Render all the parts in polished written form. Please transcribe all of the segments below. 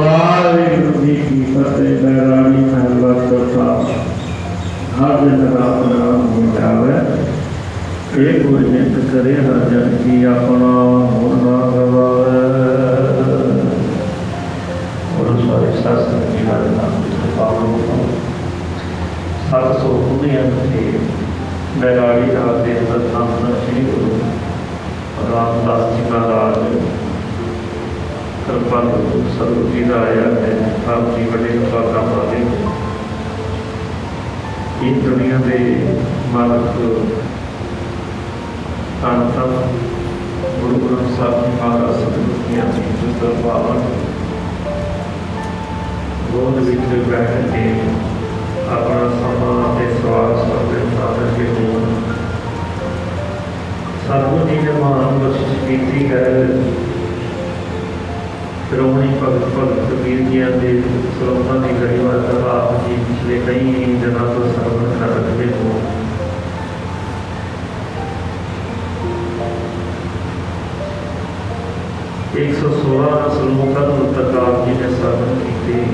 वाहिगुरू जी की फतेह। बैरागी महला चौथा। हर दिन रात नाम हो जावे, एक कोई नित करे हर जन की अपना मोह ना गवावे। और सारे शास्त्र की हर नाम पावन हो सत सौ पुनिया थे। बैरागी रात के अंदर नाम श्री गुरु रामदास जी महाराज कृपा सतगुरु जी का आया है। आप जी बड़े भागा वाले इस दुनिया के मालक अंतम गुरु ग्रंथ साहब जी महाराज सतगुरु जी पावन गोद विच बैठ के अपना समा स्वास अपने साधन के गुण सतगुरु जी ने महान बख्शिश की है। श्रोमणी भगत भगत कबीर जी के श्लोकों की कड़ी वार्ता आप जी पिछले कई दिनों को श्रवण कर रहे हो। एक 116 श्लोकों तक आप जी ने श्रवण किए।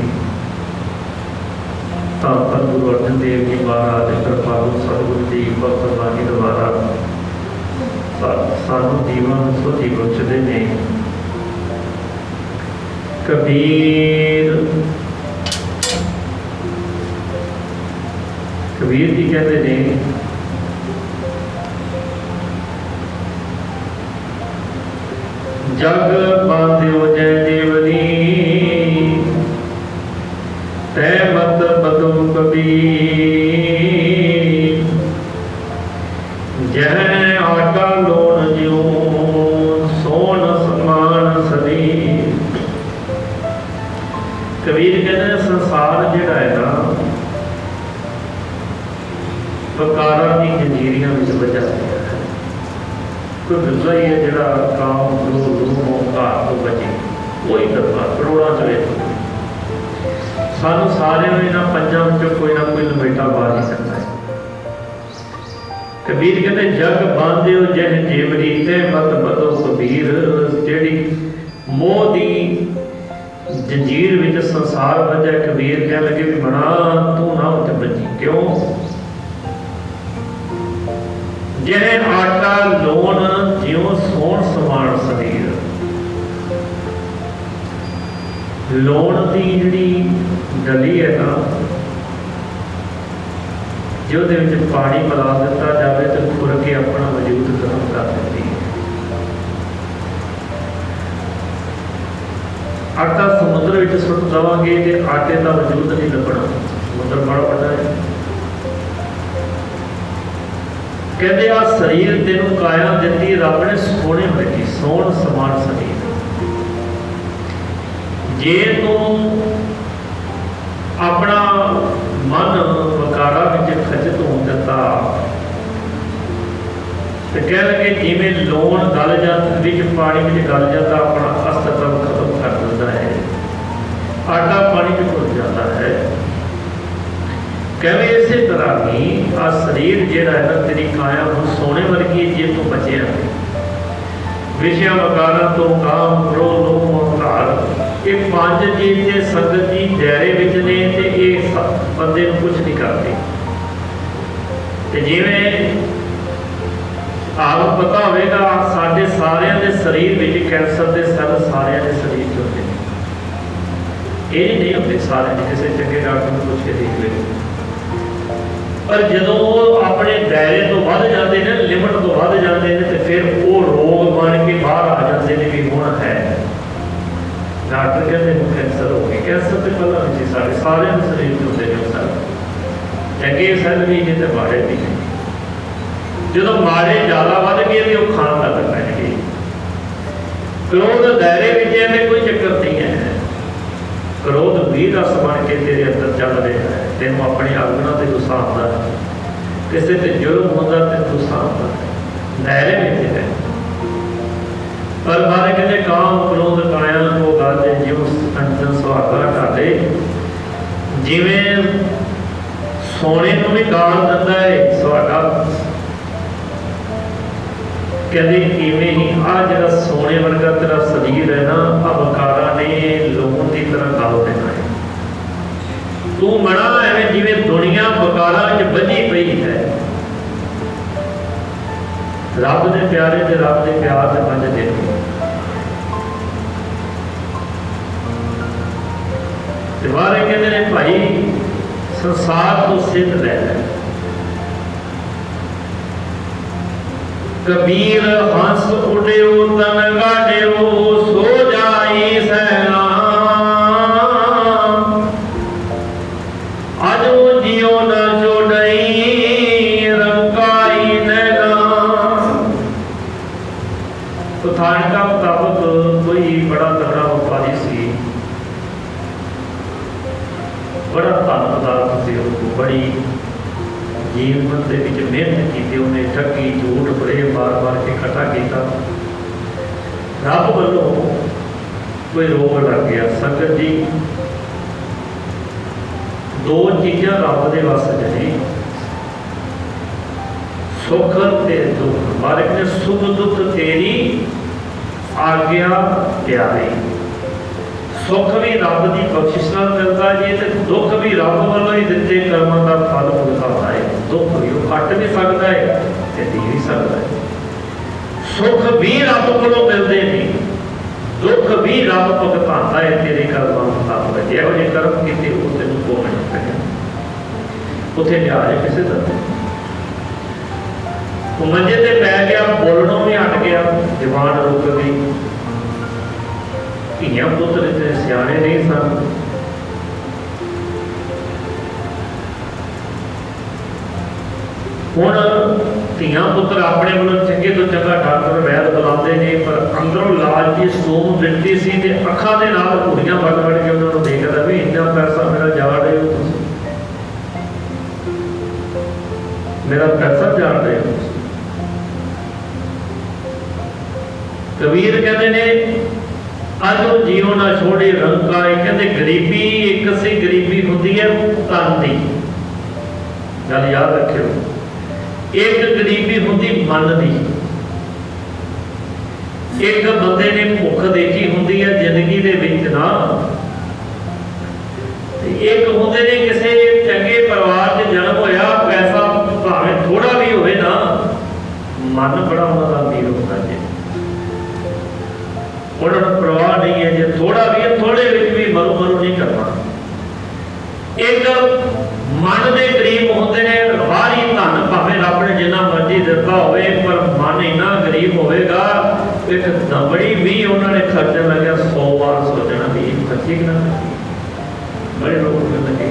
धन गुरु अर्जन देव जी महाराज कृपालु सतगुरु जी भगत बाणी द्वारा सानू जीवन सुधी बख्शते ने। कबीर कबीर जी कहते हैं जग बांध्यो जय देवनी तै मत बदो कबीर जह आटा लोन ज्यों सोन समान सदी। कबीर कहते संसार जिहड़ा है ना वकारा की जंजीरियां में बचा गया है। कोई बिरला ही है जिहड़ा काम क्रोध अहंकार तो बचे कोई करवा करोड़ा चले। सानू सारे इन्हां पंजां विचों कोई ना कोई लपेटा पा ही सकता है। कबीर कहते जग बांधियो जह जेवरी ते मत बदो कबीर। जिहड़ी मोह दी जंजीर विच संसार वजह कबीर कह लगे भी बना तू ना उत्ते बची क्यों। जिह आटा लोन ज्यों सोन समान शरीर। लोन की जिहड़ी डली है ना जो पानी मिला दिता जाए तो खुर के अपना वजूद खत्म कर देती है। आटा समुद्र में सुट देवांगे तो आटे का वजूद नहीं लभना। समुद्र बड़ा बड़ा है। कहते आ शरीर तेनों काया दी रब ने सोने वर्गी सोन समान शरीर। जे तू अपना मन वकारा में खचित हो दिता तो कह लगे जिमें लोन गल जाता बिच पानी में गल जाता अपना अस्तित्व खत्म कर देता है। आटा पानी में घुल जाता है। कहवे इसे तरह ही आ शरीर जिहड़ा है ना तेरी काया हुण सोने वर्गी जे तू बचिया विषया वकारा तो काम क्रोध लोभ अहंकार ये पांच चीज के संगत जी दायरे विच ने ते ये बंदे नूं कुछ नहीं करते। ते जिवें आप पता होगा साढ़े सारे के शरीर में कैंसर के सैल सारे के शरीर च होते हैं। ये नहीं होते सारे किसी चंगे डॉक्टर को पूछ के देख ले। पर जो अपने दायरे तो वध जाते हैं लिमिट तो वध जाते हैं तो फिर वो रोग बन के बाहर आ जाते हैं भी होना है। डॉक्टर कहते हैं कैंसर हो गया। कैंसर तो पहला नहीं सारे सारे शरीर में होते हैं सैल। चंगे सैल भी नहीं तो माड़े भी नहीं। जो माड़े ज्यादा वध गए तो खान लग पैणगे। क्रोध दायरे में कोई चक्कर नहीं है। क्रोध भी रस बन के तेरे अंदर चल रहा है। तेन अपनी आगना से गुस्सा आता है। किसी से जुर्म होता तो गुस्सा आता है। दायरे में है पर मारे कहते काम क्रोध काया को गाते जिव अंजन सुहागा ढाले। जिवें सोने को भी गाल दिता है सुहागा कहते इवें ही आ जरा सोने वर्गा तेरा शरीर है ना आ वकारा ने लोगों की तरह रब दे प्यारे ते रब दे प्यार दे 5 दिन ते बारे कहते ने भाई संसार तो सिद्ध लै कबीर हंस उड़ियो तन गाड़ियो सो जाई सैना अजो जियो न छोड़ई रंकाई नैना। कथान का मुताबिक कोई बड़ा तगड़ा व्यापारी सी, बड़ा धन पदार्थ से बड़ी जीवन के मेहनत की, उन्हें ठगी झूठ बड़े बार बार के इकट्ठा किया। रब वालों कोई रोग लग गया। संगत जी दो चीज़ां रब के वस च ने, सुख ते दुख। मालिक ने सुख दुख तेरी आज्ञा प्यारी। सुख भी रब की बख्शिश नाल मिलता जी, तो दुख भी रब वालों ही दिते कर्मां का फल भुगताउंदा है। दुख भी वो घट भी सकता है ते दे भी सकता है। सुख भी रब कोलों मिलते हैं, दुख भी रब भुगताउंदा है तेरे कर्मां मुताबिक। जिहो जिहे कर्म कीते वो तैनूं भोगणे पैणे, उत्थे लिहाज किसे दा वो मंजे ते पै गया, बोलणों भी हट गया, जबान रुक गई। धियां पुत्र इतने सियाने नहीं सन। हुण धियां पुत्र अपने वालों चंगे तो चंगा डॉक्टर वैद बुलाते हैं, पर अंदरों लाज की सूम दिखती सी ते अखां दे नाल घूरियां बड़ बड़ के उन्होंने देखदा भी इन्ना पैसा मेरा जा रहे हो, मेरा पैसा जा रहे हो। कबीर कहते ने अजो जियो ना छोड़े रंका। कहते गरीबी एक सी गरीबी होती है तन की, गल याद रखियो। एक गरीबी होती मन की। एक बंदे ने भुख देखी होती है जिंदगी दे विच ना, एक होंदे ने किसी चंगे परिवार से जन्म होया, पैसा भावें थोड़ा भी होवे ना, मन बड़ा उन्हां दा अमीर होता है। उन्होंने परवाह नहीं है जो थोड़ा भी है, थोड़े भी मरो मरो नहीं करना। एक मन के गरीब होते हैं, बाहरी धन भावें रब ने जिन्ना मर्जी दिता हो, पर मन इन्ना गरीब होगा एक दबड़ी भी उन्होंने खर्चन लगे 100 बार सोचना भी खर्ची ना। बड़े लोग लगे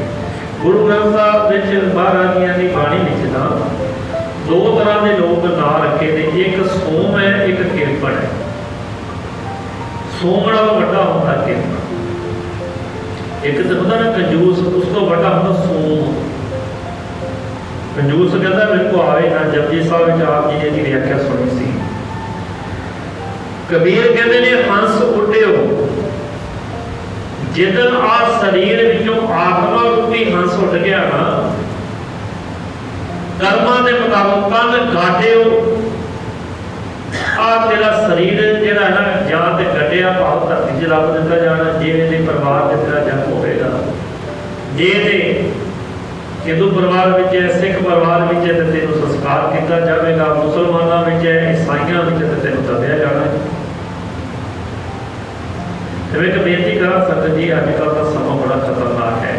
गुरु ग्रंथ साहब महाराजियां की बाणी लिखना, दो तरह के लोग ना रखे थे, एक सोम है एक किरपन है। सोमना वड्डा होता किरपन, एक तो होता ना कंजूस, उस तो वड्डा होता सोम। कंजूस कहता मेरे को आवे ना। जपजी साहब आप जी ने व्याख्या सुनी सी। कबीर कहते ने हंस उड्डियो, जिदन आ शरीर विचों आत्मा रूपी हंस उड़ गया ना, कर्मां दे मुताबिक तन गाटियो। आ तेरा शरीर जिहड़ा है ना, जां ते कटिया भाव धरती च रब दिता जाना। जिवें दे परिवार च तेरा जन्म होएगा, जे ते हिंदू परिवार विच है, सिख परिवार विच है ते तेनूं संस्कार किया जाएगा, मुसलमानां विच है, ईसाइयां विच ते तेनूं दबिया जाना है। मैं एक बेनती करा संगत जी, अजकल का समा बड़ा खतरनाक है।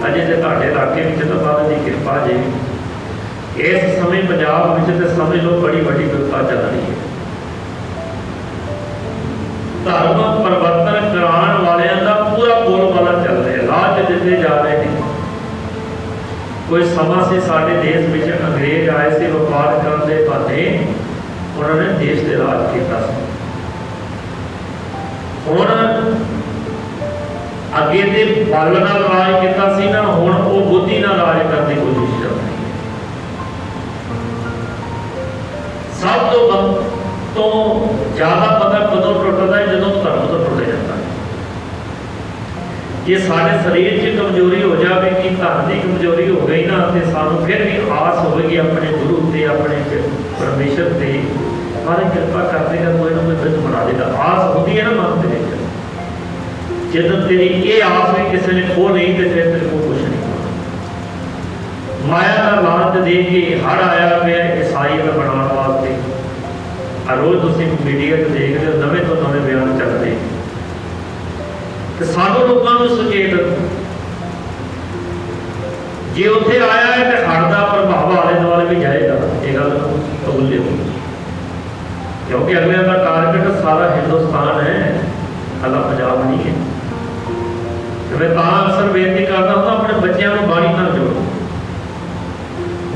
अजे जे तुहाडे इलाके विच तां बाबा दी किरपा जे इस समय पंजाब में तो समझ लो बड़ी बड़ी विपता चल रही है। धर्म परिवर्तन कराने वाले का पूरा बोलबाला चल रहा है, राज दिते जा रहे हैं। कोई समा से साडे देश में अंग्रेज आए थे, व्यापार करने के बहाने उन्होंने देश के राज किया। हुण अगे तो बल नाल राज किया सी ना, हुण वो बुद्धि नाल राज करने की कोशिश कर रही है। सब तो ज्यादा पता कदों टुटता है, जो धर्म तो टुट जाता है। जे साडे शरीर च कमजोरी हो जाए कि धन की कमजोरी हो गई ना, तो सानू फिर भी आस होगी अपने गुरु से, अपने परमेश्वर से, हमारी कृपा कर देगा, कोई ना कोई बिंद बना देगा। आस होती है ना मन के विच, जब तेरी ये आस भी किसी ने खो नहीं तो फिर तेरे को कुछ नहीं होना। माया का लालच दे के हड़ आया पे ईसाई का बनाने वास्ते, हर रोज़ तुम मीडिया देखते हो नवे तो नवे बयान चलते, तो सानू लोगों को सुचेत जे उत्थे आया है तो हड़ का प्रभाव आले दुआले भी जाएगा, ये गल भूल लियो, क्योंकि अगले का टारगेट सारा हिंदुस्तान है, अगला पंजाब नहीं है। तो मैं अक्सर बेनती करता हूँ अपने बच्चों को बाणी नाल जोड़ो,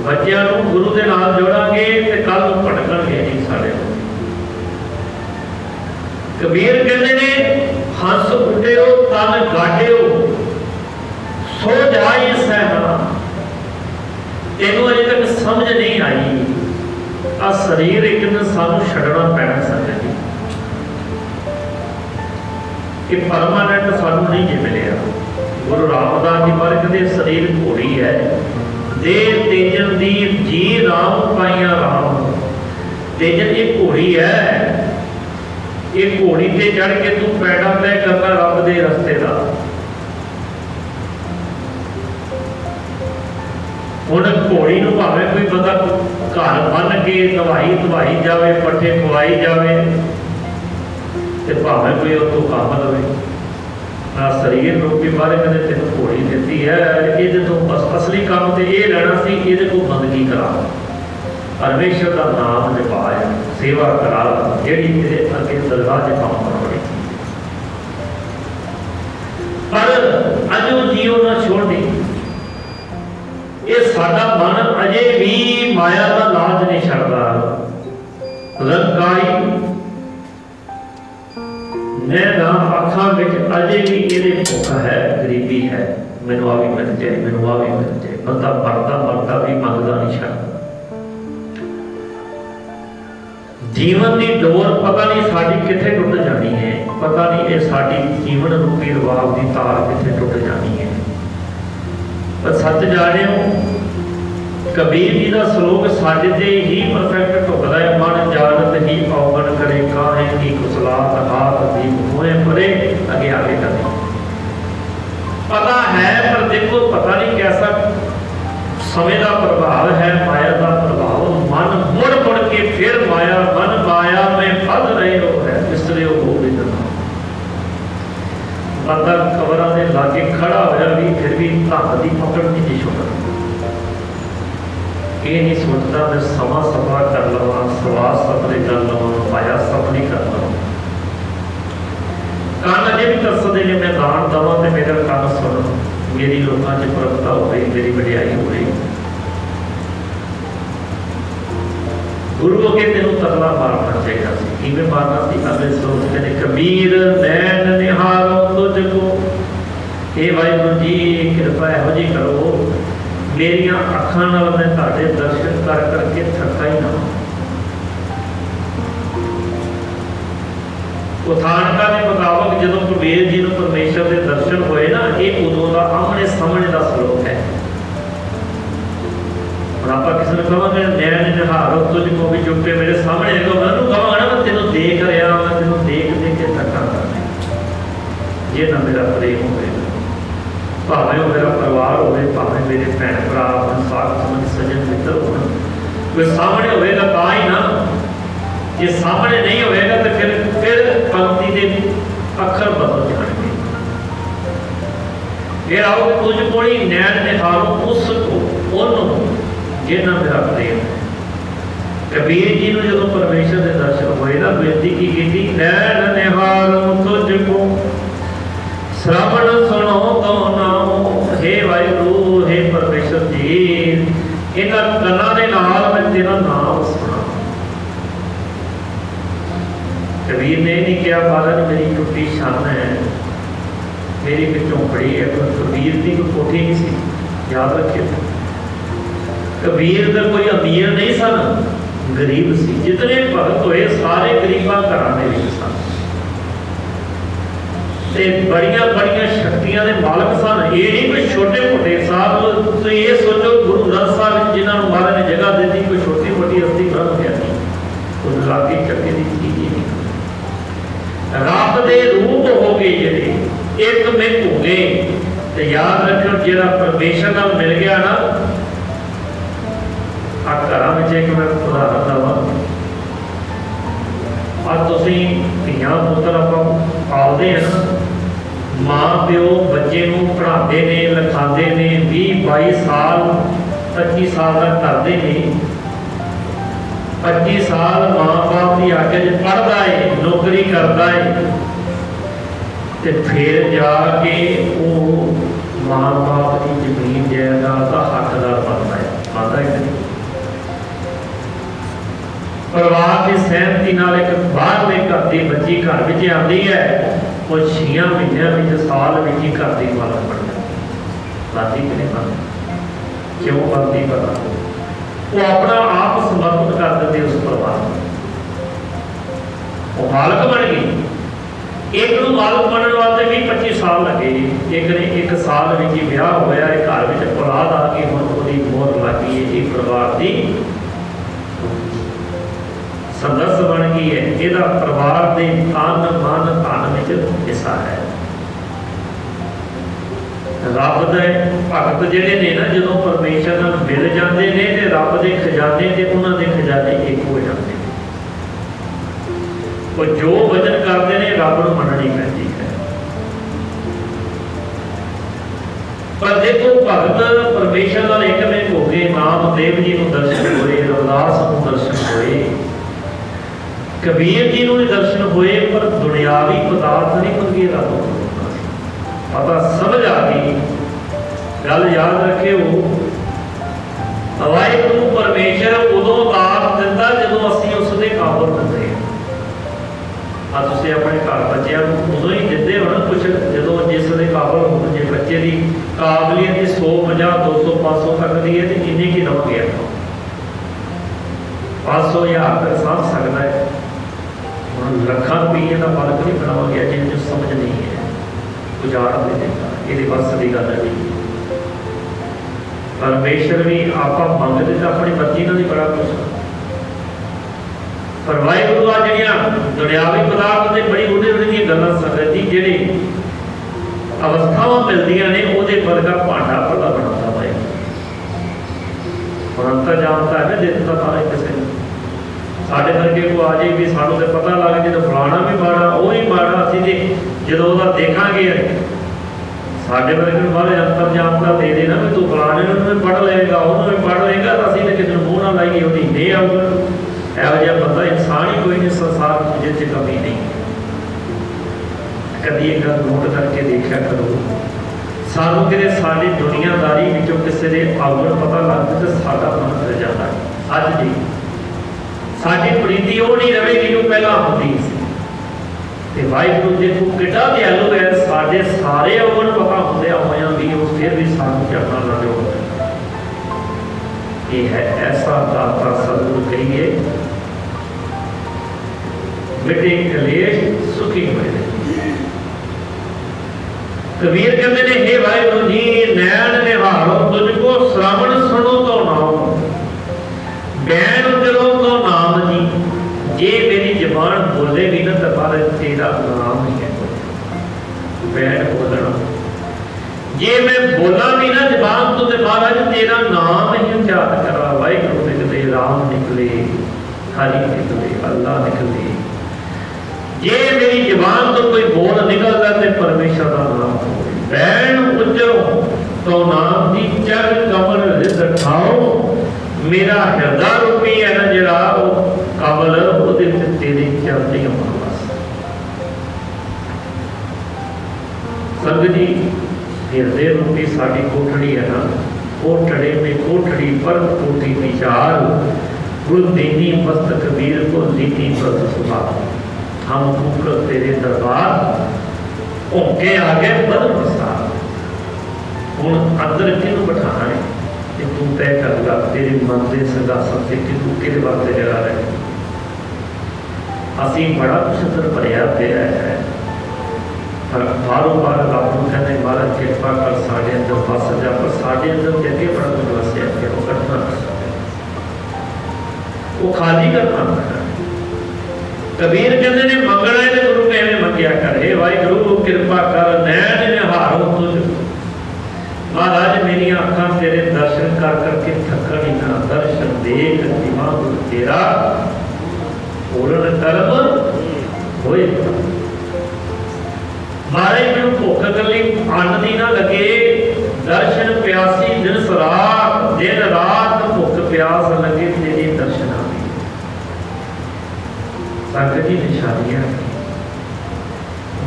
बच्चों को गुरु के नाल जोड़ांगे तो कल भटकणगे नहीं साढ़े। कबीर कहते ने हंस उड्डियो तन गाडियो सो जाए सहना, तेनों अजे तक समझ नहीं आई आ शरीर एक दिन सानू छड्डना पैना संगत जी, कि परमानेंट सानू नहीं जे मिलिया। गुरु रामदास जी बारे कहते शरीर घोड़ी है, देर तेजन दी जी राम पाइया राम। तेजन एक घोड़ी है, एक घोड़ी ते चढ़ के तू पैड़ा तय करना रब दे रस्ते का। हुण घोड़ी नूं भावें कोई बंदा घर बन के दवाई जाए, पट्ठे खवाई जाए, ते भावें कोई उतों काम लवे। शरीर रूपी बारे कहते तेन घोड़ी दी है, ये तो असली काम तो ये लेना सी, ये को बंदगी करा, परमेश्वर का नाम जपाया, सेवा करा, जेड़ी तेरे अगे दरगाह च काम करवाई। पर अजो जीओ ना छोड़नी, ये साडा मन अजे भी माया का लाज नहीं छड्डदा। रंगाई नैना अखां विच अजे भी ये भुख है, गरीबी है, मैनूं आ भी मिल जाए, मैनूं आ भी मिल जाए। बंदा मरदा मरदा भी मंगदा नहीं छड्डदा। जीवन की डोर पता नहीं साड़ी किथे टुट जानी है, पता नहीं ये साड़ी जीवन रूपी रवाब की तार किथे टुट जानी है। पर सच जाने कबीर जी का श्लोक साडे ते ही परफेक्ट ढुकदा है। मन जानत ही औगण करे, काहे की कुसलात हाथ दीप होए परे, अगे आगे करें। पता है पर देखो पता नहीं कैसा समय का प्रभाव है, माया का प्रभाव। मन मुड़ मुड़ के फिर माया, मन माया में फस रहे हो है, बिसरे हो बिना। बंदा कबरां दे लागे खड़ा होया भी फिर भी धन की पकड़ नहीं छोड़ता। ये नहीं सोचता मैं समा सफा कर लवा, सवास सफरे कर लवा, माया सफरी कर लवा। कान अजे भी तरसदे ने मैं दान दवा तो मेरा कान सुन, मेरी लोगों च प्रगटा हो गई, मेरी वडियाई हो गई। गुरु अगे तेनों तरला मारना चाहिए सी, किवें मारना सी? अगले श्लोक कहते कबीर नैन निहारो तुझको, हे वाहिगुरू जी कृपा इहो जी करो, मेरिया अखां नाल मैं तुहाडे दर्शन कर करके थका ही ना। उथानका के मुताबक जो कबीर जी को परमेश्वर के दर्शन होए ना, ये उदों का आमने सामने का श्लोक है। आप किसी ने कहोगे नैन निहारो तुझको भी चुपे मेरे सामने, तो मैं कहूँगा ना मैं तेनों देख रहा, मैं तेनों देख देख के थका कर, ये ना मेरा प्रेम होगा, भावें वो मेरा परिवार हो, भावें मेरे भैन भरा हो, साथ समझ सजन मित्र हो, कोई सामने होएगा ता ही ना। जे सामने नहीं होएगा तो फिर पंक्ति के अखर बदल जाएंगे। फिर आओ तुझ को ही नैन निहारो उसको, उन्होंने जिन्ना मेरा प्रेम है। कबीर जी ने जो परमेश्वर के दर्शन होए ना, बेनती की नैन निहारो तुझको, श्रवण सुनो तो नामो। हे वाहिगुरू, हे परमेश्वर जी, इन्हां कन्नां दे नाल मैं तेरा नाम सुना। कबीर ने नहीं कहा महाराज मेरी टुटी छन है, मेरी एक झोंपड़ी है। कबीर की कोई कोठी नहीं सी, याद रखिए। कबीर का कोई अमीर नहीं सन, गरीब सी। जितने भगत होए सारे गरीबा घरां दे विच सन, ते बड़िया बड़िया शक्तियां दे मालक सन। ये नहीं कोई छोटे मोटे साहब, तो ये सोचो गुरु ग्रंथ साहब जिन्होंने महाराज ने जगह दी थी, कोई छोटी मोटी हस्ती बन गया नहीं, उस लागे चक्के की चीज ही नहीं। रब दे रूप हो गए जिहड़े एक मिक हो गए, तो याद रखो जिहड़ा परमेश्वर नाल मिल गया ना, आ घर में एक मैं उदाहरण दवा, ਅੱਜ ਤੁਸੀਂ ਧੀਆਂ ਪੁੱਤਰ ਆਪਾਂ ਪਾਲਦੇ ਆ ਨਾ, ਮਾਂ ਪਿਓ ਬੱਚੇ ਨੂੰ ਪੜ੍ਹਾਉਂਦੇ ਨੇ ਲਿਖਾਉਂਦੇ ਨੇ 20-22 ਸਾਲ 25 ਸਾਲ ਤੱਕ ਕਰਦੇ ਨੇ। 25 ਸਾਲ ਮਾਂ ਬਾਪ ਦੀ ਆਗਿਆ 'ਚ ਪੜ੍ਹਦਾ ਹੈ, ਨੌਕਰੀ ਕਰਦਾ ਹੈ, ਤੇ ਫਿਰ ਜਾ ਕੇ ਉਹ ਮਾਂ ਬਾਪ ਦੀ ਜ਼ਮੀਨ ਜਾਇਦਾਦ ਦਾ ਹੱਕਦਾਰ ਬਣਦਾ ਹੈ। ਬਣਦਾ ਹੈ ਪਰਿਵਾਰ ਦੀ ਸਹਿਮਤੀ ਨਾਲ ਇੱਕ ਬਾਹਰਲੇ ਘਰ ਦੀ ਬੱਚੀ ਘਰ ਵਿੱਚ ਆਉਂਦੀ ਹੈ, ਉਹ 6 ਮਹੀਨਿਆਂ ਵਿੱਚ ਸਾਲ ਵਿੱਚ ਹੀ ਘਰ ਦੀ ਮਾਲਕ ਬਣ ਜਾਂਦੀ। ਬਣਦੀ ਕਿ ਨਹੀਂ ਬਣਦੀ? ਕਿਉਂ ਬਣਦੀ? ਪਤਾ ਉਹ ਆਪਣਾ ਆਪ ਸਮਰਪਿਤ ਕਰ ਦਿੰਦੇ ਉਸ ਪਰਿਵਾਰ ਨੂੰ, ਉਹ ਮਾਲਕ ਬਣ ਗਈ। ਇੱਕ ਨੂੰ ਮਾਲਕ ਬਣਨ ਵਾਸਤੇ 20-25 ਸਾਲ ਲੱਗੇ, ਇੱਕ ਨੇ 1 ਸਾਲ ਵਿੱਚ ਹੀ ਵਿਆਹ ਹੋਇਆ, ਇਹ ਘਰ ਵਿੱਚ ਔਲਾਦ ਆ ਗਈ, ਹੁਣ ਉਹਦੀ ਮੋਹਰ ਲੱਗੀ ਹੈ, ਇਹ ਪਰਿਵਾਰ ਦੀ ਸਦੱਸ ਬਣ ਗਈ ਹੈ, ਇਹਦਾ ਪਰਿਵਾਰ ਦੇ ਤਨ ਮਨ ਧਨ ਵਿੱਚ ਹਿੱਸਾ ਹੈ। ਰੱਬ ਦੇ ਭਗਤ ਜਿਹੜੇ ਨੇ ਨਾ, ਜਦੋਂ ਪਰਮੇਸ਼ਰ ਨਾਲ ਮਿਲ ਜਾਂਦੇ ਨੇ ਤੇ ਰੱਬ ਦੇ ਖਜ਼ਾਨੇ ਤੇ ਉਹਨਾਂ ਦੇ ਖਜ਼ਾਨੇ ਇੱਕ ਹੋ ਜਾਂਦੇ ਨੇ। ਉਹ ਜੋ ਵਚਨ ਕਰਦੇ ਨੇ ਰੱਬ ਨੂੰ ਮੰਨਣੀ ਪੈਂਦੀ ਹੈ। ਪਰ ਦੇਖੋ ਭਗਤ ਪਰਮੇਸ਼ਰ ਨਾਲ ਇੱਕਮਿਕ ਹੋ ਗਏ, ਨਾਮਦੇਵ ਜੀ ਨੂੰ ਦਰਸ਼ਨ ਹੋਏ, ਰਵਿਦਾਸ ਨੂੰ ਦਰਸ਼ਨ ਹੋਏ, ਕਬੀਰ ਜੀ ਨੂੰ ਵੀ ਦਰਸ਼ਨ ਹੋਏ, ਪਰ ਦੁਨਿਆਵੀ ਪਦਾਰਥ ਨਹੀਂ ਮੰਗੇ ਰੱਬ ਨੂੰ। ਪਤਾ ਸਮਝ ਆ ਗਈ, ਗੱਲ ਯਾਦ ਰੱਖਿਓ, ਵਾਹਿਗੁਰੂ ਪਰਮੇਸ਼ਰ ਉਦੋਂ ਦਾਤ ਦਿੰਦਾ ਜਦੋਂ ਅਸੀਂ ਉਸ ਦੇ ਕਾਬਲ ਹੁੰਦੇ ਹਾਂ। ਆ ਤੁਸੀਂ ਆਪਣੇ ਘਰ ਬੱਚਿਆਂ ਨੂੰ ਉਦੋਂ ਹੀ ਦਿੰਦੇ ਹੋ ਨਾ ਕੁਛ, ਜਦੋਂ ਜਿਸ ਦੇ ਕਾਬਲ ਹੁੰਦੇ। ਜੇ ਬੱਚੇ ਦੀ ਕਾਬਲੀਅਤ 100, 50, 200, 500 ਤੱਕ ਦੀ ਹੈ ਤੇ ਇੰਨੇ ਕੀ ਦਵਾਂਗੇ ਆਪਾਂ? 500 ਹਜ਼ਾਰ ਤੱਕ ਸਾਂਭ ਸਕਦਾ ਹੈ, ਹੁਣ ਲੱਖਾਂ ਰੁਪਈਏ ਦਾ ਮਾਲਕ ਨਹੀਂ ਬਣਾਵਾਂਗੇ ਜਿਹਨੂੰ ਸਮਝ ਨਹੀਂ ਹੈ, ਉਜਾੜ ਦੇ ਦੇਗਾ। ਇਹਦੇ ਵੱਸ ਦੀ ਗੱਲ ਹੈ। ਪਰਮੇਸ਼ਰ ਵੀ ਆਪਾਂ ਮੰਗਦੇ ਤਾਂ ਆਪਣੀ ਮਰਜ਼ੀ ਨਾਲ ਹੀ ਬੜਾ ਕੁਛ, ਪਰ ਵਾਹਿਗੁਰੂ ਆ ਜਿਹੜੀਆਂ ਦੁਨਿਆਵੀ ਪਦਾਰਥ ਤੇ ਬੜੀ ਉਹਦੇ ਦੀਆਂ ਗੱਲਾਂ ਸੰਗਤ ਜੀ, ਜਿਹੜੇ ਅਵਸਥਾਵਾਂ ਮਿਲਦੀਆਂ ਨੇ ਉਹਦੇ ਵਰਗਾ ਭਾਂਡਾ ਭਲਾ ਬਣਾਉਂਦਾ ਵਾਹਿਗੁਰੂ। ਹੁਣ ਤਾਂ ਜਾਣਦਾ ਹੈ ਦੇ ਦਿੱਤਾ ਸਾਰੇ ਕਿਸੇ ਨੂੰ। ਸਾਡੇ ਵਰਗੇ ਕੋ ਆ ਜਾਏ ਵੀ ਸਾਨੂੰ ਤੇ ਪਤਾ ਲੱਗ ਜਦੋਂ ਫਲਾਣਾ ਵੀ ਮਾੜਾ ਉਹ ਹੀ ਮਾੜਾ, ਅਸੀਂ ਤੇ ਜਦੋਂ ਉਹਦਾ ਦੇਖਾਂਗੇ ਸਾਡੇ ਵਰਗੇ ਨੂੰ ਬਾਹਰ ਅੰਤਰ ਜਾਣਦਾ ਦੇ ਦੇਣਾ ਵੀ ਤੂੰ ਫਲਾਣੇ ਨੂੰ ਵੀ ਪੜ੍ਹ ਲਏਗਾ, ਉਹਨੂੰ ਵੀ ਪੜ੍ਹ ਲਏਗਾ, ਤਾਂ ਅਸੀਂ ਤਾਂ ਕਿਸੇ ਨੂੰ ਮੂੰਹ ਨਾ ਲਾਈਏ ਉਹਦੀ ਨਹੀਂ ਆਊਗਾ। ਇਹੋ ਜਿਹਾ ਬੰਦਾ ਇਨਸਾਨ ਹੀ ਕੋਈ ਨਹੀਂ ਸੰਸਾਰ ਜਿਹਦੇ 'ਚ ਕਮੀ ਨਹੀਂ। ਕਦੀ ਇਹ ਗੱਲ ਨੋਟ ਕਰਕੇ ਦੇਖਿਆ ਕਰੋ, ਸਾਨੂੰ ਕਿਤੇ ਸਾਡੀ ਦੁਨੀਆਦਾਰੀ ਵਿੱਚੋਂ ਕਿਸੇ ਦੇ ਆਉਣ ਪਤਾ ਲੱਗਦਾ ਤੇ ਸਾਡਾ ਮਨ ਫਿਰ ਜਾਂਦਾ ਹੈ। ਅੱਜ ਦੀ ਸਾਡੀ ਪ੍ਰੀਤੀ ਉਹ ਨਹੀਂ ਰਵੇਗੀ ਜੋ ਪਹਿਲਾਂ ਹੁੰਦੀ ਸੀ। ਤੇ ਵਾਹਿਗੁਰੂ ਦੇਖੋ ਕਿੱਡਾ ਦਿਆਲੂ ਹੈ, ਸਾਡੇ ਸਾਰੇ ਅਵਗੁਣ ਪਤਾ ਹੁੰਦਿਆਂ ਹੋਇਆਂ ਵੀ ਉਹ ਫਿਰ ਵੀ ਸਾਨੂੰ ਚਰਨਾਂ ਨਾਲ ਜੋੜਦਾ। ਇਹ ਹੈ ਐਸਾ ਦਾਤਾ ਸਤਿਗੁਰੂ ਕਹੀਏ, ਮਿਟੇ ਕਲੇਸ਼ ਸੁਖੀ ਹੋਏ ਨੇ। ਕਬੀਰ ਕਹਿੰਦੇ ਨੇ, ਹੇ ਵਾਹਿਗੁਰੂ ਜੀ ਨੈਣ ਨਿਹਾਰੋ ਤੁਝ ਕੋ, ਸ਼ਰਵਣ ਸੁਣੋ ਤੋ ਨਾਮ, ਬੈਣ ਉਜਰੋ ਤੋ ਨਾਮ ਜੀ। ਜੇ ਮੇਰੀ ਜ਼ਬਾਨ ਬੋਲੇ ਵੀ ਨਾ ਤਾਂ ਬਾਹਰ ਤੇਰਾ ਨਾਮ ਹੀ ਹੈ। ਬੈਣ ਬੋਲਣਾ, ਜੇ ਮੈਂ ਬੋਲਾਂ ਵੀ ਨਾ ਜ਼ਬਾਨ ਤੋਂ ਤੇ ਮਹਾਰਾਜ ਤੇਰਾ ਨਾਮ ਹੀ ਉਚਾਰਨ ਕਰਾਂ। ਵਾਹਿਗੁਰੂ ਨਿਕਲੇ, ਰਾਮ ਨਿਕਲੇ, ਹਰੀ ਨਿਕਲੇ, ਅੱਲਾ ਨਿਕਲੇ। ਜੇ ਮੇਰੀ ਜ਼ਬਾਨ ਤੋਂ ਕੋਈ ਬੋਲ ਨਿਕਲਦਾ ਤੇ ਪਰਮੇਸ਼ਰ ਦਾ ਨਾਮ ਹੋਵੇ। ਬੈਣ ਉਚਰੋ ਤੋ ਨਾਮ ਦੀ, ਚਰ ਕਮਲ ਰਿਦ ਖਾਓ। ਮੇਰਾ ਹਿਰਦਾ ਰੂਪੀ ਹੈ ਨਾ ਜਿਹੜਾ ਉਹ ਕਮਲ, ਉਹਦੇ ਵਿੱਚ ਤੇਰੇ ਚਰਨੀ ਅਮਰ ਵਾਸ। ਸੰਗਤ ਜੀ ਹਿਰਦੇ ਰੂਪੀ ਸਾਡੀ ਕੋਠੜੀ ਹੈ ਨਾ, ਕੋਠੜੇ में कोठड़ी पर कोठी विचार, गुरु देनी मस्त कबीर को लीनी बस सुभाव। हम ऊपर तेरे दरबार भोंके आ गए बदल प्रसाद। हूँ अंदर किनू बिठाना है कि तू तय करगा, तेरे मन के संघासन से कि तू कि वास्ते जगा रहे। असी बड़ा कुछ अंदर भरिया पिया है, पर बारों बार रब नूं कहंदे महाराज किरपा कर साडे अंदर वस जा, पर साडे अंदर ते अगे बड़ा कुछ वसिया पिया, वो कढना वो खाली करना पैना। कबीर कहते ने मंगना है गुरु कहने मंगया कर। हे वाहिगुरू किरपा कर, नैन निहारो तुझ। महाराज मेरी अखां तेरे दर्शन कर करके थकन ही ना, दर्शन देख दिमाग तेरा पूर्ण कर्म होए। महाराज मैनू भुख कली अन्न दी ना लगे, दर्शन प्यासी दिन रात, दिन रात भुख प्यास लगे तेरे दर्शन आवे। संगत जी निशानियां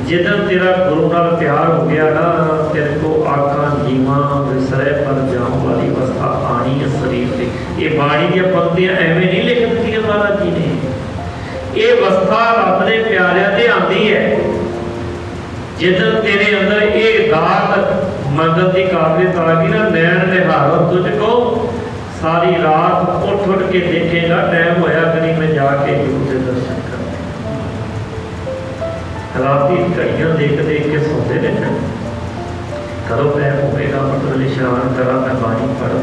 जिदन तेरा गुरु नाल प्यार हो गया ना, तेरे को आखा जीवा विसरे पर जाऊं वाली अवस्था आनी है शरीर से। ये बाणी दी पंक्तियां एवें नहीं लिख दी महाराज जी ने, ये अवस्था रब दे प्यारिਆਂ ते आंदी है। जिदन तेरे अंदर एक दात मंगन की काबिलियत आ गई ना, नैन निहारो तुझको सारी रात उठ उठ के देखेगा, टाइम होया करी मैं जाके गुरु के दर्शन कर। राती घड़ियां देख देख के सोते रहते, कदों टाइम होगा मतलब इशारा करा मैं बाणी पढ़ा,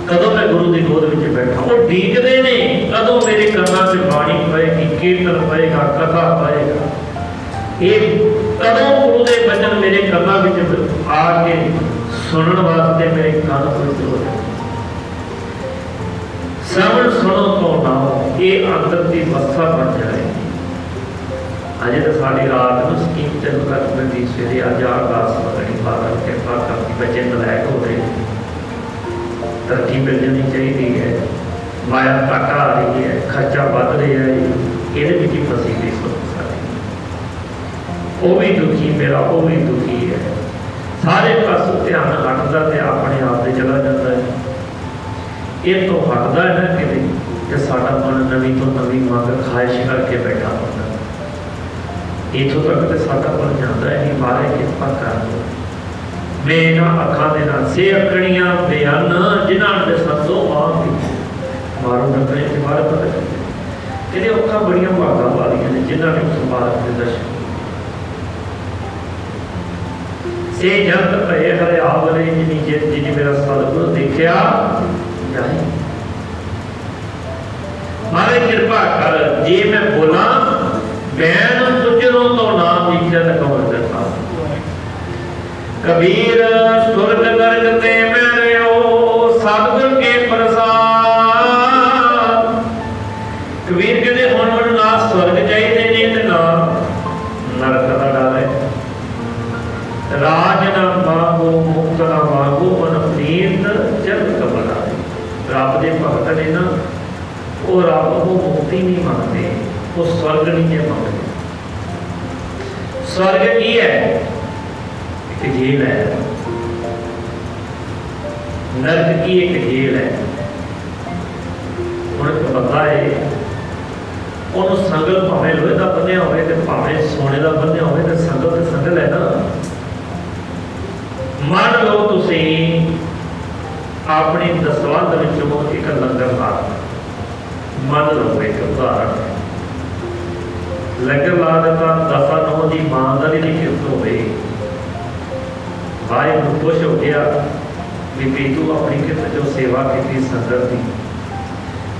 कदों मैं गुरु की गोद में बैठा। वो डीकते ने कदों मेरे कन्ना से बाणी पएगी, कीर्तन पएगा, कथा पएगा। ये कदों गुरु के वचन मेरे कन्ना में आके सुनने वास्ते मेरे कान खुलते हो जाए। श्रवण सुनो तो ना ये अंदर की अवस्था बन जाए। अजे तो सारी रात में स्कीम चालू कर दी, सवेरे अज अरदास लगनी, बादल कृपा करती बच्चे नलायक हो रहे, तरक्की मिल जानी चाहिए है, माया घाटा आ रही है, खर्चा बढ़ रहा है, ये फसी गई सोच सारी। वो भी दुखी मेरा, वो भी दुखी है, सारे पासों ध्यान हटता तो अपने आप से चला जाता है। ये तो हटता है ना कि साडा मन नवी तो नवी मंग ख्वाहिश करके बैठा होता, इथों तक तो साडा मन जाता है नहीं। महाराज कृपा कर मैं इन्हां अखां दे नाल से अकड़ियां बेअन जिन्हां दे संतो मां मारो नकले ते मारे पता कहते अखां बड़ियां भागा वालियां ने जिन्हां ने संभाल के दर्शन से जगत भय हरे आवले जिनी जिनी मेरा सतगुरु देखिया जाए। महाराज कृपा कर जे मैं बोला बैन तुझरों तो नाम दीक्षा कौन करता। कबीर स्वर्ग नरक ते मैं रहो सतगुर के प्रसाद। कबीर कहते हुण मैनूं ना स्वर्ग चाहिए ने ते ना नरक दा डर है। राज ना मांगो मुक्त ना मांगो मन प्रीत जग कमला। रब दे भगत ने ना वो रब को मुक्ति नहीं मांगते, वो स्वर्ग नहीं है मांगते। स्वर्ग की है एक जेल है, नरक की एक जेल है। हुण एक बंदा है उन्होंने संगल भावें लोहे का बनिया होवे ते भावें सोने का बनिया होवे ते संगल ते संगल है ना। मान लो तुसी अपनी दसवंध विचों एक लंगर ला, मन लो एक उदाहरण लंगर ला देता, दफा नौ की ईमानदारी की किरत होवे, वाहिगुरू खुश हो गया भी तू अपनी किरत जो सेवा की संगत की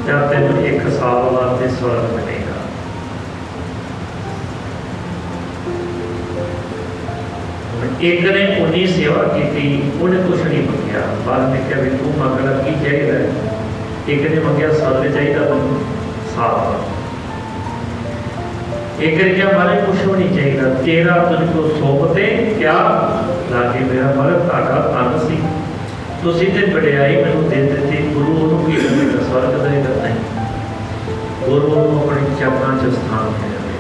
जब तेन 1 साल वास्ते स्वर्ग मिलेगा। एक ने उन्नी सेवा की, उन्हें कुछ नहीं मंगया, बाद में क्या भी तू मंगना की चाहिए। एक ने मंगया स्वर्ग चाहिए साल, एक ने क्या मारे कुछ भी नहीं चाहिए, तेरा तुझको सौंपते क्या लागे मेरा मरद ताका तन सी तुसी ते वडियाई मैनूं दे दित्ती। गुरु उन्होंने की देगा स्वर्ग देगा नहीं, गुरु अपने चरणों च स्थान दे देवे।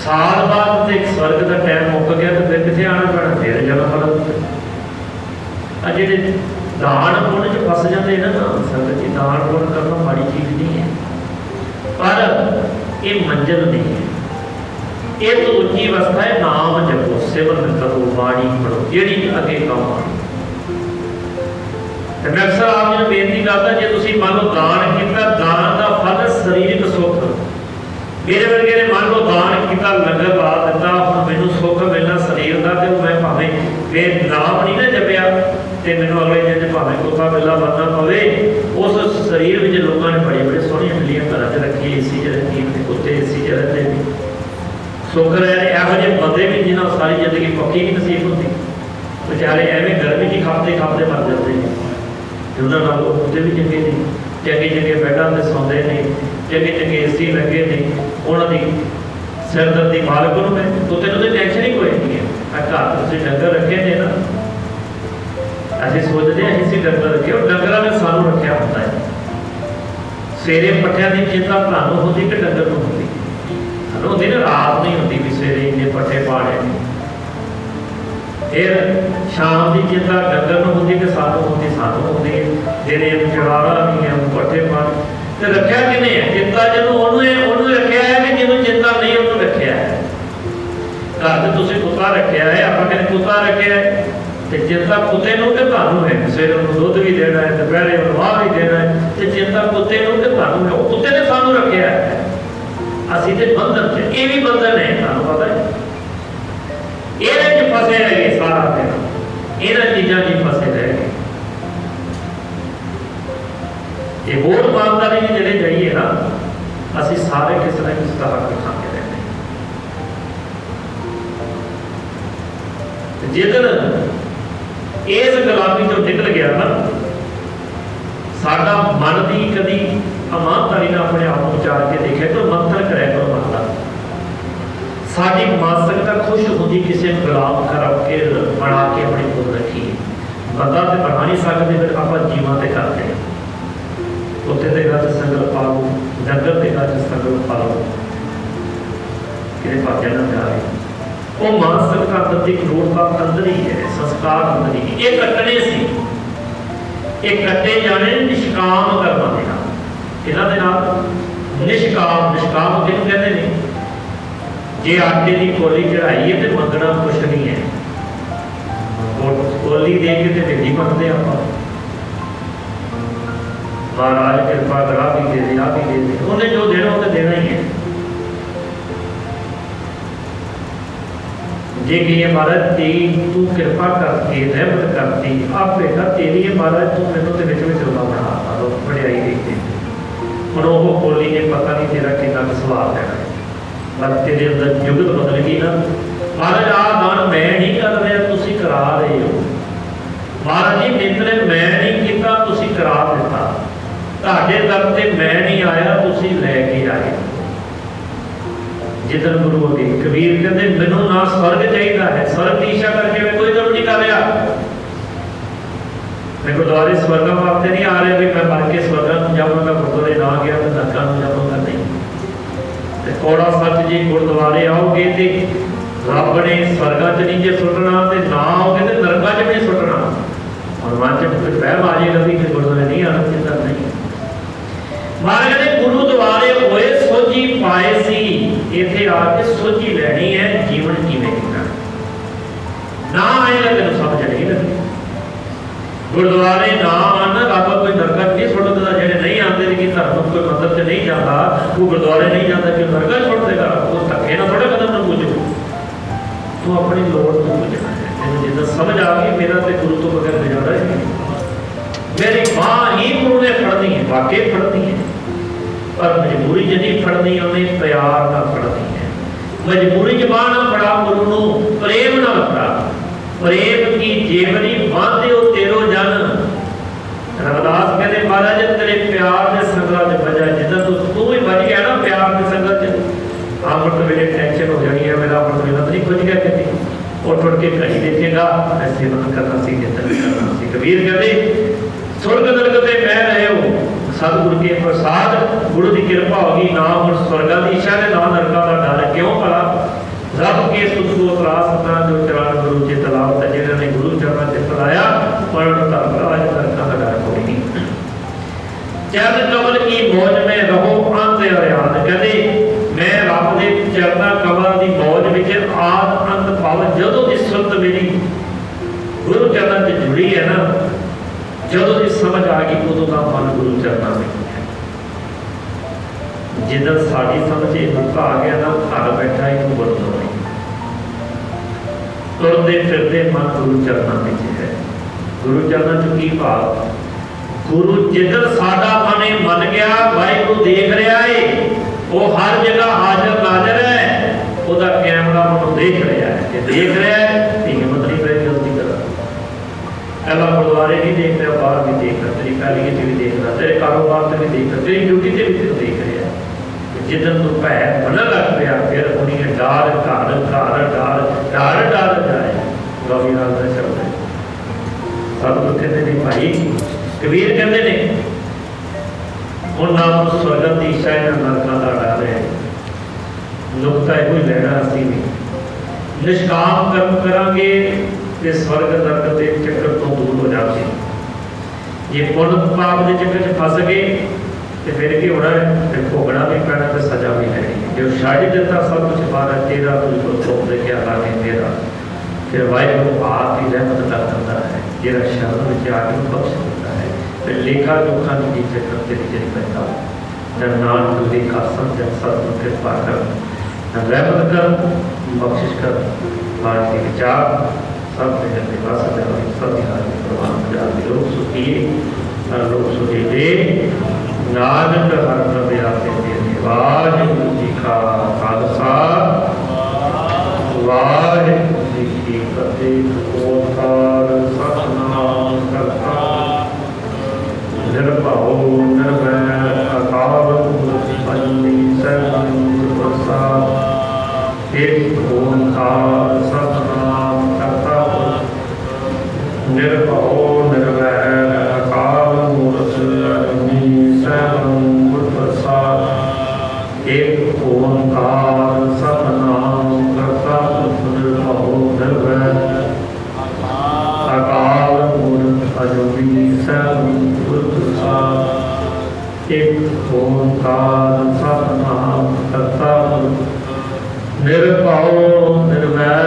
साल बाद तो एक स्वर्ग का टाइम मुक गया तो फिर कितने आना पैना, फिर जाना पड़ा। जो दान पुण्य च फस जाते हैं ना संगत जी, दान पुण्य करना माड़ी चीज नहीं है, पर ये मंजिल नहीं है। ये तो उच्ची अवस्था है, नाम जपो सिमरन करो बाणी पढ़ो जी अगे काम आ। मैं अक्सर आपने बेनती करता जो तुम मान लो दान किया, दान का फल शरीरक सुख। मेरे वर्गे ने मान लो दान किया, लंगर ला दिता, हम मैनू सुख मिलना शरीर का, तो मैं भावें मैं नाम नहीं ना जपिया तो मैनू अगले दिन भावें कोखा मिला बनना पवे। उस शरीर में लोगों ने बड़ी बड़ी सोहनिया मिलियां घर च रखी, एसी च रखी, कुत्ते एसी च रहते सुख रहे हैं। यहो जे बंदे भी जिन्होंने सारी जिंदगी पक्की नहीं नसीब होती, बेचारे एवं गर्मी की खाते खाते मर जाते हैं। उन्होंने कुत्ते भी चंगे ने, चंगे चंगे बैडा से सौंदे ने, चंगे चंगे एसी लगे ने उन्होंने सिरदर्दी मालक को मैं तो तेन तो टेंशन ही कोई नहीं है। घर तुम डंगर रखे ने ना, असं सोचते हैं असं डंगर रखे और डंगर ने सानू रखा होता है। सवेरे पट्ठिया की चिंता थानू होती कि डंगर को होती सानू होती ना, रात नहीं होती भी सवेरे इन्ने पट्ठे पाने ने। फिर शाम की चिंता डंगर को होती कि सानू होती है जेने चरारा नहीं है पट्ठे पाने तो रखा कि नहीं है। चिंता जो रखा है कि जो चिंता नहीं उन्होंने रखा है। घर से तुम कुत्ता रखा है, आप कहते कुत्ता रखा है तो चिंता कुत्ते को थानू है। सवेरे उन्होंने दुध भी देना है, दोपहरे वाह भी देना है, तो चिंता कुत्ते को थानू है। वो कुत्ते ने सानू रखा है, असी तो बंधन च ये भी बंधन है, थानू पता है। ये फसे रह गए सारा दिन, इन्होंने चीज़ों की फसे रह गए। ये वोट ईमानदारी जड़े जाइए ना, असी सारे किसी न किसी का हक खाते रहते हैं। जिधर इस गुलामी तो निकल गया ना, साडा मन की कभी ईमानदारी ने अपने आप को विचार के देखा तो मंथन करे तो मन का साड़ी मानसिकता खुश होती किसी गुलाम करके बना के अपने खुद रखी। बंदा तो बना नहीं सकते, फिर आप जीवन से करते हैं। कुत्ते के घर संगल पा लो, डंगर के घर संगल पा लो, कि पाते ना जा रहे वो मानसिकता अंदर की क्रूरता अंदर ही है, संस्कार अंदर ही है। ये कट्टने से ये कट्टे जाने निष्काम करना देना इन्होंने निष्काम निष्काम जिन्हों कहते हैं जे आटे की कोली चढ़ाई है तो मंगना कुछ नहीं है। कोली दे के तो ढिली मंगते आप, महाराज कृपा करा भी दे दे, आ भी दे दे, उन्हें जो देना उन्हें देना ही है। जे कहिए महाराज तू कृपा करके रहमत करती आप बेटा तेरी है महाराज, तू मैनू तो विच विच रोना बना वड्याई देखते हुण वो कोली ने पता नहीं तेरा कितना सवाल देना है, बस तेरे अंदर जुगत बदल गई ना। महाराज आ दान मैं नहीं कर रहा, तुसी करा रहे हो। महाराज जी मित्र मैं नहीं किया, तुसी करा दिता। तुहाडे दर ते मैं नहीं आया, तुसी लैके आए। जिधर गुरु हो गए कबीर कहते मैनू ना स्वर्ग चाहिए है, स्वर्ग की इच्छा करके मैं कोई जरूर नहीं कर रहा। मैं गुरुद्वारे स्वर्ग वास्ते नहीं आ रहा भी मैं मर के स्वर्ग जाऊंगा, गुरुद्वारे ना गया तो नरका जाऊंगा नहीं। कौड़ा सच जी गुरुद्वारे आओगे तो रब ने स्वर्गा च नहीं जे सुटना, ना आओगे तो नरका च भी नहीं सुटना। और मन च कुछ बहम आ जाएगा भी गुरुद्वारे नहीं आना चिंता नहीं। महाराज ने गुरुद्वारे होए सोझी पाए सी, इत्थे आके सोझी लैनी है जीवन किवें जीना। ना आएगा तेन समझ नहीं लगती। गुरुद्वारे ना आना रब कोई नरका नहीं सुटता, जेडे नहीं आते कि धर्म कोई मंदिर से नहीं जाता वो गुरुद्वारे नहीं जाता कि नरका सुट देगा, वो धक्के ना थोड़ा कदम न पूजो। तू अपनी लोड़ तो पूजना है, तेन जिदा समझ आ गई मेरा तो गुरु तो बगैर गुजारा ही नहीं। मेरी मां ही गुरु ने फड़नी है, वाकई फड़नी है, पर मजबूरी च नहीं फड़नी, उन्हें प्यार ना फड़नी है। मजबूरी च मां ना फड़ा, गुरु नूं प्रेम ना फड़ा। प्रेम की जेवरी बांधे तेरो जन। रविदास कहते महाराज तेरे प्यार के संगत च बजा, जिदा तू ही बज गया ना प्यार के संगत च, अमृत वेले टेंशन हो जानी है, मेरा अमृत वेला नहीं बज गया कहती उठ के कहीं देखेगा मैं सेवन करना सी, नितन करना सी। कबीर कहते स्वर्ग नरक ते मैं रहे हो, सतगुरु के प्रसाद गुरु की कृपा होगी, ना हुण स्वर्गा की इच्छा ने ना नरका का डर। क्यों भला रब के सुख को त्रास ना जो चरण गुरु के तलाव ते जिन्होंने गुरु चरण से पलाया पढ़ धर्म आज नरका का डर कोई नहीं। चरण कमल की मौज में रहो अंत अरियाद। कहते मैं रब के चरणा कमल की मौज में आद अंत पाव। जदों की सुरत मेरी गुरु चरण से जुड़ी है ना, जदों की समझ आ गई उदों का मन गुरु चरणों में है। जिधर साड़ी समझ रुका आ गया ना, घर बैठा ही तू बंद हो गई। तुरते फिरते मन गुरु चरणों में है। गुरु चरणों च की भाव, गुरु जिधर साडा मन मन गया वाहिगुरु देख रहा है, वो हर जगह हाजिर नाजर है, ਉਹਦਾ कैमरा मन देख रहा है। कि देख रहा है तो हिम्मत नहीं पड़ी गलती करा। पहला गुरुद्वारे भी देख रहा, बाहर भी देख रहा, तेरी पैलिंग भी देख रहा, तेरे कारोबार से भी देख रहा, तेरी ड्यूटी से भी देख रहा है। जिदन तो भै बनन लग पिया फिर उन्हें डार घर घर डार डार डार जाए गौरी नाल का शब्द है। सतगुरु कहते ने भाई कबीर कहते ने हुण नाम स्वर्गत की इच्छा है नरकों का डर है। नुकता यो ही लेना असीं भी निष्काम कर्म करांगे तो स्वर्ग नरक के चक्कर तो दूर हो जाते। जे पुण्य पाप के चक्कर च फस गए तो फिर की होना है, फिर भोगना भी पैना तो सजा भी है। जो छड्ड दिता सब कुछ बारा तेरा तुझको थोप दे क्या लाने तेरा, फिर वाहिगुरू आप ही रहमत कर दिंदा है जिहड़ा शरण विच आके बख्श दिंदा है। फिर लेखा जोखा की चक्कर तेरी जिंदगी पैदा न नानक लेखा समझ सतगुर कृपा कर न रहमत कर बख्शिश कर भारतीय विचार सब जगत बस जाए सब हाल प्रवान कर लोग सुखी लोग सुखी दे नानक हर प्रभु आपे दे। वाहिगुरू जी का खालसा वाहिगुरू जी की फतेह। ओंकार सतनाम करता निर्भय निर्भय अकाल मूर्ति अजूनी सैभं गुर प्रसाद। एक ओंकार सतनाम करता निर्भय निर्भय अकाल मूर्ति अजूनी सैभं गुर प्रसाद। एक ओंकार सतनाम करता निर्भय निर्भय अकाल मूर्ति अजूनी सैभं गुर प्रसाद। एक ओंकार सतनाम करता निर्भय निर्भय